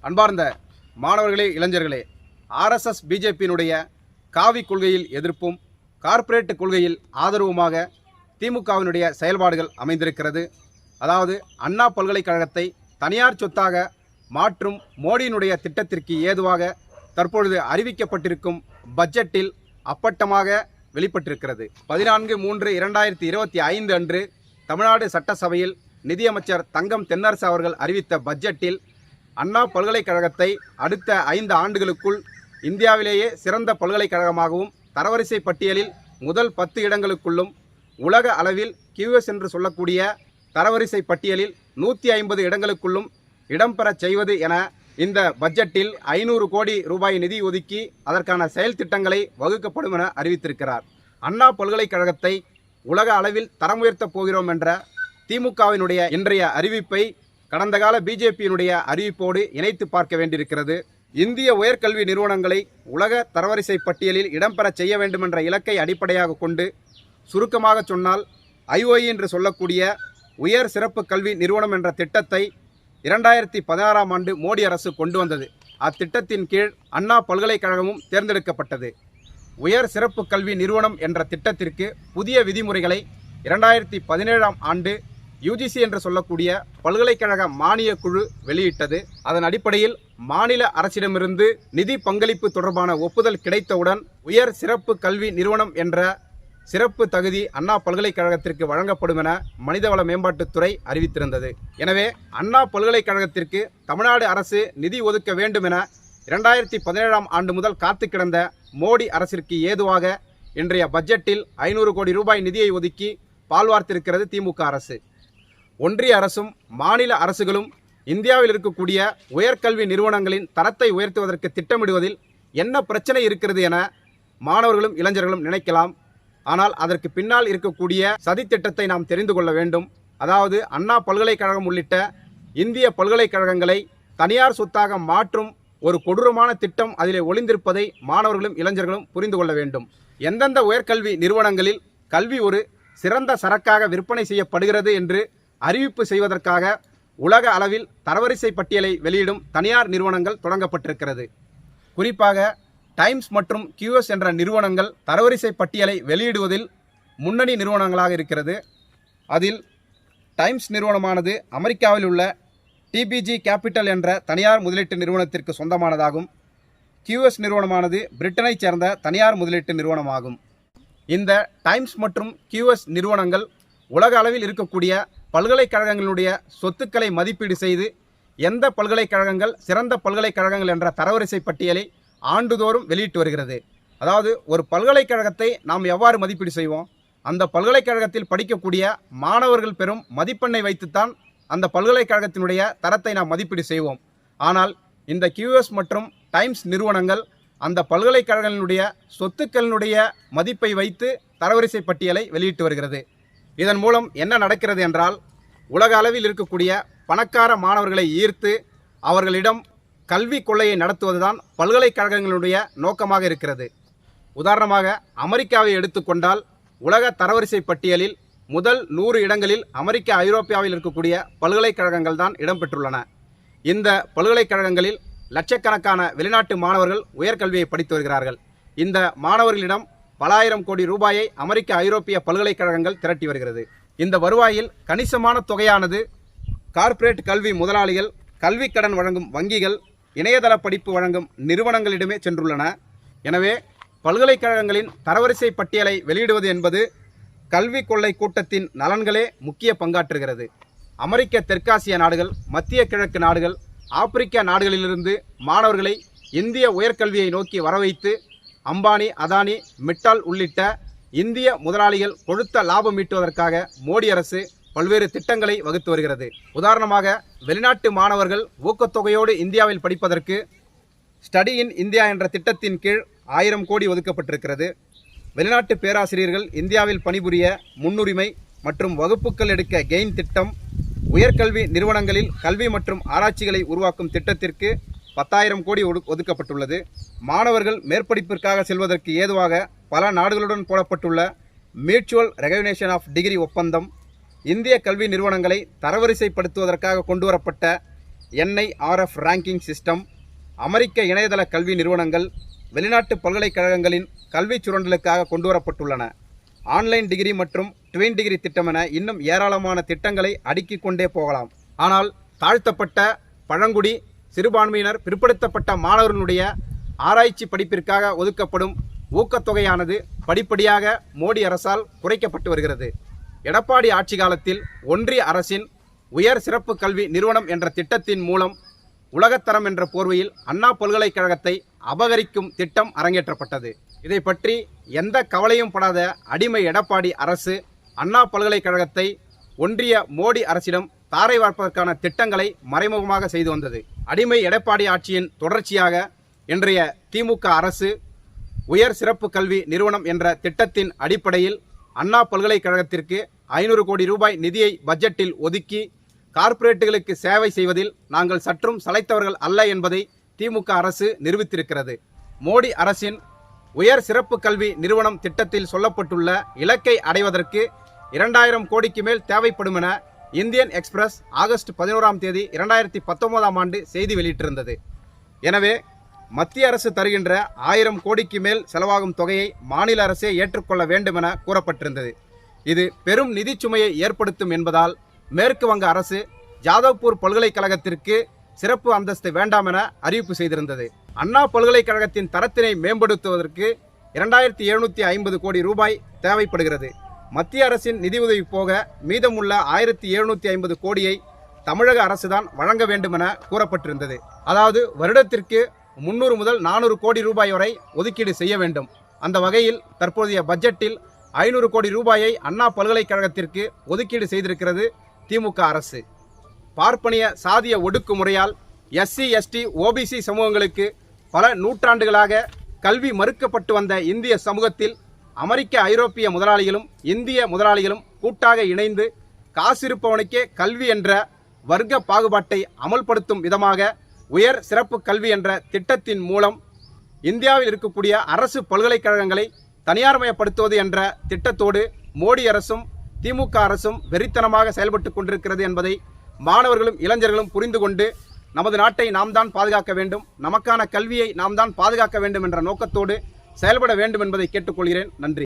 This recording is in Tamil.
அன்பார்ந்த மாணவர்களே, இளைஞர்களே, ஆர்எஸ்எஸ் பிஜேபியினுடைய காவி கொள்கையில் எதிர்ப்பும் கார்ப்பரேட் கொள்கையில் ஆதரவுமாக திமுகவினுடைய செயல்பாடுகள் அமைந்திருக்கிறது. அதாவது அண்ணா பல்கலைக்கழகத்தை தனியார் சொத்தாக மாற்றும் மோடியினுடைய திட்டத்திற்கு ஏதுவாக தற்பொழுது அறிவிக்கப்பட்டிருக்கும் பட்ஜெட்டில் அப்பட்டமாக வெளிப்பட்டிருக்கிறது. 14/3/2025 அன்று தமிழ்நாடு சட்டசபையில் நிதியமைச்சர் தங்கம் தென்னரசு அவர்கள் அறிவித்த பட்ஜெட்டில் அண்ணா பல்கலைக்கழகத்தை அடுத்த 5 ஆண்டுகளுக்குள் இந்தியாவிலேயே சிறந்த பல்கலைக்கழகமாகவும் தரவரிசை பட்டியலில் முதல் 10 இடங்களுக்குள்ளும் உலக அளவில் QS என்று சொல்லக்கூடிய தரவரிசை பட்டியலில் 150 இடங்களுக்குள்ளும் இடம்பெற செய்வது என இந்த பட்ஜெட்டில் 500 கோடி ரூபாய் நிதி ஒதுக்கி அதற்கான செயல் திட்டங்களை வகுக்கப்படும் என அறிவித்திருக்கிறார். அண்ணா பல்கலைக்கழகத்தை உலக அளவில் தரம் உயர்த்தப் போகிறோம் என்ற திமுகவினுடைய இன்றைய அறிவிப்பை கடந்த கால பிஜேபியினுடைய அறிவிப்போடு இணைத்து பார்க்க வேண்டியிருக்கிறது. இந்திய உயர்கல்வி நிறுவனங்களை உலக தரவரிசை பட்டியலில் இடம்பெற செய்ய வேண்டும் என்ற இலக்கை அடிப்படையாக கொண்டு சுருக்கமாக சொன்னால் IOE என்று சொல்லக்கூடிய உயர் சிறப்பு கல்வி நிறுவனம் என்ற திட்டத்தை 2016ஆம் ஆண்டு மோடி அரசு கொண்டு வந்தது. அத்திட்டத்தின் கீழ் அண்ணா பல்கலைக்கழகமும் தேர்ந்தெடுக்கப்பட்டது. உயர் சிறப்பு கல்வி நிறுவனம் என்ற திட்டத்திற்கு புதிய விதிமுறைகளை 2017ஆம் ஆண்டு UGC என்று சொல்லக்கூடிய பல்கலைக்கழக மானிய குழு வெளியிட்டது. அதன் அடிப்படையில் மாநில அரசிடமிருந்து நிதி பங்களிப்பு தொடர்பான ஒப்புதல் கிடைத்தவுடன் உயர் சிறப்பு கல்வி நிறுவனம் என்ற சிறப்பு தகுதி அண்ணா பல்கலைக்கழகத்திற்கு வழங்கப்படும் என மனிதவள மேம்பாட்டுத்துறை அறிவித்திருந்தது. எனவே அண்ணா பல்கலைக்கழகத்திற்கு தமிழ்நாடு அரசு நிதி ஒதுக்க வேண்டும் என 2017ஆம் ஆண்டு முதல் காத்து கிடந்த மோடி அரசிற்கு ஏதுவாக இன்றைய பட்ஜெட்டில் 500 கோடி ரூபாய் நிதியை ஒதுக்கி பால்வார்த்திருக்கிறது திமுக அரசு. ஒன்றிய அரசும் மாநில அரசுகளும் இந்தியாவில் இருக்கக்கூடிய உயர்கல்வி நிறுவனங்களின் தரத்தை உயர்த்துவதற்கு திட்டமிடுவதில் என்ன பிரச்சனை இருக்கிறது என மாணவர்களும் இளைஞர்களும் நினைக்கலாம். ஆனால் அதற்கு பின்னால் இருக்கக்கூடிய சதித்திட்டத்தை நாம் தெரிந்து கொள்ள வேண்டும். அதாவது அண்ணா பல்கலைக்கழகம் உள்ளிட்ட இந்திய பல்கலைக்கழகங்களை தனியார் சொத்தாக மாற்றும் ஒரு கொடூரமான திட்டம் அதிலே ஒளிந்திருப்பதை மாணவர்களும் இளைஞர்களும் புரிந்து கொள்ள வேண்டும். எந்தெந்த உயர்கல்வி நிறுவனங்களில் கல்வி ஒரு சிறந்த சரக்காக விற்பனை செய்யப்படுகிறது என்று அறிவிப்பு செய்வதற்காக உலக அளவில் தரவரிசை பட்டியலை வெளியிடும் தனியார் நிறுவனங்கள் தொடங்கப்பட்டிருக்கிறது. குறிப்பாக டைம்ஸ் மற்றும் QS என்ற நிறுவனங்கள் தரவரிசை பட்டியலை வெளியிடுவதில் முன்னணி நிறுவனங்களாக இருக்கிறது. அதில் டைம்ஸ் நிறுவனமானது அமெரிக்காவில் உள்ள TPG கேபிட்டல் என்ற தனியார் முதலீட்டு நிறுவனத்திற்கு சொந்தமானதாகும். QS நிறுவனமானது பிரிட்டனைச் சேர்ந்த தனியார் முதலீட்டு நிறுவனமாகும். இந்த டைம்ஸ் மற்றும் QS நிறுவனங்கள் உலக அளவில் இருக்கக்கூடிய பல்கலைக்கழகங்களுடைய சொத்துக்களை மதிப்பீடு செய்து எந்த பல்கலைக்கழகங்கள் சிறந்த பல்கலைக்கழகங்கள் என்ற தரவரிசை பட்டியலை ஆண்டுதோறும் வெளியிட்டு வருகிறது. அதாவது ஒரு பல்கலைக்கழகத்தை நாம் எவ்வாறு மதிப்பீடு செய்வோம்? அந்த பல்கலைக்கழகத்தில் படிக்கக்கூடிய மாணவர்கள் பெறும் மதிப்பெண்ணை வைத்துத்தான் அந்த பல்கலைக்கழகத்தினுடைய தரத்தை நாம் மதிப்பீடு செய்வோம். ஆனால் இந்த QS மற்றும் டைம்ஸ் நிறுவனங்கள் அந்த பல்கலைக்கழகங்களுடைய சொத்துக்களினுடைய மதிப்பை வைத்து தரவரிசை பட்டியலை வெளியிட்டு வருகிறது. இதன் மூலம் என்ன நடக்கிறது என்றால், உலக அளவில் இருக்கக்கூடிய பணக்கார மாணவர்களை ஈர்த்து அவர்களிடம் கல்வி கொள்ளையை நடத்துவதுதான் பல்கலைக்கழகங்களுடைய நோக்கமாக இருக்கிறது. உதாரணமாக அமெரிக்காவை எடுத்துக்கொண்டால் உலக தரவரிசை பட்டியலில் முதல் 100 இடங்களில் அமெரிக்க ஐரோப்பியாவில் இருக்கக்கூடிய பல்கலைக்கழகங்கள் தான் இடம்பெற்றுள்ளன. இந்த பல்கலைக்கழகங்களில் லட்சக்கணக்கான வெளிநாட்டு மாணவர்கள் உயர்கல்வியை படித்து வருகிறார்கள். இந்த மாணவர்களிடம் பல ஆயிரம் கோடி ரூபாயை அமெரிக்க ஐரோப்பிய பல்கலைக்கழகங்கள் திரட்டி வருகிறது. இந்த வருவாயில் கணிசமான தொகையானது கார்ப்பரேட் கல்வி முதலாளிகள், கல்வி கடன் வழங்கும் வங்கிகள், இணையதள படிப்பு வழங்கும் நிறுவனங்களிடமே சென்றுள்ளன. எனவே பல்கலைக்கழகங்களின் தரவரிசை பட்டியலை வெளியிடுவது என்பது கல்வி கொள்ளை கூட்டத்தின் நலன்களே முக்கிய பங்காற்றுகிறது. அமெரிக்க தெற்காசிய நாடுகள், மத்திய கிழக்கு நாடுகள், ஆப்பிரிக்க நாடுகளிலிருந்து மாணவர்களை இந்திய உயர்கல்வியை நோக்கி வரவைத்து அம்பானி, அதானி, மிட்டால் உள்ளிட்ட இந்திய முதலாளிகள் கொழுத்த லாபம் ஈட்டுவதற்காக மோடி அரசு பல்வேறு திட்டங்களை வகுத்து வருகிறது. உதாரணமாக வெளிநாட்டு மாணவர்கள் ஊக்கத்தொகையோடு இந்தியாவில் படிப்பதற்கு ஸ்டடி இன் இந்தியா என்ற திட்டத்தின் கீழ் 1000 கோடி ஒதுக்கப்பட்டிருக்கிறது. வெளிநாட்டு பேராசிரியர்கள் இந்தியாவில் பணிபுரிய முன்னுரிமை மற்றும் வகுப்புகள் எடுக்க கெயின் திட்டம், உயர்கல்வி நிறுவனங்களில் கல்வி மற்றும் ஆராய்ச்சிகளை உருவாக்கும் திட்டத்திற்கு 10,000 கோடி ஒதுக்கப்பட்டுள்ளது. மாணவர்கள் மேற்படிப்பிற்காக செல்வதற்கு ஏதுவாக பல நாடுகளுடன் போடப்பட்டுள்ள மியூச்சுவல் ரெகக்னிஷன் ஆஃப் டிகிரி ஒப்பந்தம், இந்திய கல்வி நிறுவனங்களை தரவரிசைப்படுத்துவதற்காக கொண்டுவரப்பட்ட NIRF ரேங்கிங் சிஸ்டம், அமெரிக்க இணையதள கல்வி நிறுவனங்கள், வெளிநாட்டு பல்கலைக்கழகங்களின் கல்வி சுரண்டலுக்காக கொண்டுவரப்பட்டுள்ளன. ஆன்லைன் டிகிரி மற்றும் ட்வின் டிகிரி திட்டம் என இன்னும் ஏராளமான திட்டங்களை அடுக்கிக் கொண்டே போகலாம். ஆனால் தாழ்த்தப்பட்ட, பழங்குடி, சிறுபான்மையினர், பிற்படுத்தப்பட்ட மாணவர்களுடைய ஆராய்ச்சி படிப்பிற்காக ஒதுக்கப்படும் ஊக்கத்தொகையானது படிப்படியாக மோடி அரசால் குறைக்கப்பட்டு வருகிறது. எடப்பாடி ஆட்சி காலத்தில் ஒன்றிய அரசின் உயர் சிறப்பு கல்வி நிறுவனம் என்ற திட்டத்தின் மூலம் உலகத்தரம் என்ற போர்வையில் அண்ணா பல்கலைக்கழகத்தை அபகரிக்கும் திட்டம் அரங்கேற்றப்பட்டது. இதை பற்றி எந்த கவலையும் படாத அடிமை எடப்பாடி அரசு அண்ணா பல்கலைக்கழகத்தை ஒன்றிய மோடி அரசிடம் தாரை வார்ப்பதற்கான திட்டங்களை மறைமுகமாக செய்து வந்தது. அடிமை எடப்பாடி ஆட்சியின் தொடர்ச்சியாக இன்றைய திமுக அரசு உயர் சிறப்பு கல்வி நிறுவனம் என்ற திட்டத்தின் அடிப்படையில் அண்ணா பல்கலைக்கழகத்திற்கு 500 கோடி ரூபாய் நிதியை பட்ஜெட்டில் ஒதுக்கி கார்ப்பரேட்டுகளுக்கு சேவை செய்வதில் நாங்கள் சற்றும் சளைத்தவர்கள் அல்ல என்பதை திமுக அரசு நிரூபித்திருக்கிறது. மோடி அரசின் உயர் சிறப்பு கல்வி நிறுவனம் திட்டத்தில் சொல்லப்பட்டுள்ள இலக்கை அடைவதற்கு 2000 கோடிக்கு மேல் தேவைப்படும் என இந்தியன் எக்ஸ்பிரஸ் ஆகஸ்ட் 11ஆம் தேதி 2019ஆம் ஆண்டு செய்தி வெளியிட்டிருந்தது. எனவே மத்திய அரசு தருகின்ற 1000 கோடிக்கு மேல் செலவாகும் தொகையை மாநில அரசே ஏற்றுக்கொள்ள வேண்டும் என கூறப்பட்டிருந்தது. இது பெரும் நிதி சுமையை ஏற்படுத்தும் என்பதால் மேற்கு வங்க அரசு ஜாதவ்பூர் பல்கலைக்கழகத்திற்கு சிறப்பு அந்தஸ்து வேண்டாம் என அறிவிப்பு செய்திருந்தது. அண்ணா பல்கலைக்கழகத்தின் தரத்தினை மேம்படுத்துவதற்கு 2750 கோடி ரூபாய் தேவைப்படுகிறது. மத்திய அரசின் நிதியுதவி போக மீதமுள்ள 1750 கோடியை தமிழக அரசுதான் வழங்க வேண்டும் என கூறப்பட்டிருந்தது. அதாவது வருடத்திற்கு 300 முதல் 400 கோடி ரூபாய் வரை ஒதுக்கீடு செய்ய வேண்டும். அந்த வகையில் தற்போதைய பட்ஜெட்டில் 500 கோடி ரூபாயை அண்ணா பல்கலைக்கழகத்திற்கு ஒதுக்கீடு செய்திருக்கிறது திமுக அரசு. பார்ப்பனிய சாதிய ஒடுக்குமுறையால் SC, ST, OBC சமூகங்களுக்கு பல நூற்றாண்டுகளாக கல்வி மறுக்கப்பட்டு வந்த இந்திய சமூகத்தில் அமெரிக்க, ஐரோப்பிய முதலாளிகளும் இந்திய முதலாளிகளும் கூட்டாக இணைந்து காசிருப்பவனுக்கே கல்வி என்ற வர்க்க பாகுபாட்டை அமல்படுத்தும் விதமாக உயர் சிறப்பு கல்வி என்ற திட்டத்தின் மூலம் இந்தியாவில் இருக்கக்கூடிய அரசு பல்கலைக்கழகங்களை தனியார்மயப்படுத்துவது என்ற திட்டத்தோடு மோடி அரசும் திமுக அரசும் வெறித்தனமாக செயல்பட்டு கொண்டிருக்கிறது என்பதை மாணவர்களும் இளைஞர்களும் புரிந்து கொண்டு நமது நாட்டை நாம் தான் பாதுகாக்க வேண்டும், நமக்கான கல்வியை நாம் தான் பாதுகாக்க வேண்டும் என்ற நோக்கத்தோடு செயல்பட வேண்டும் என்பதை கேட்டுக்கொள்கிறேன். நன்றி.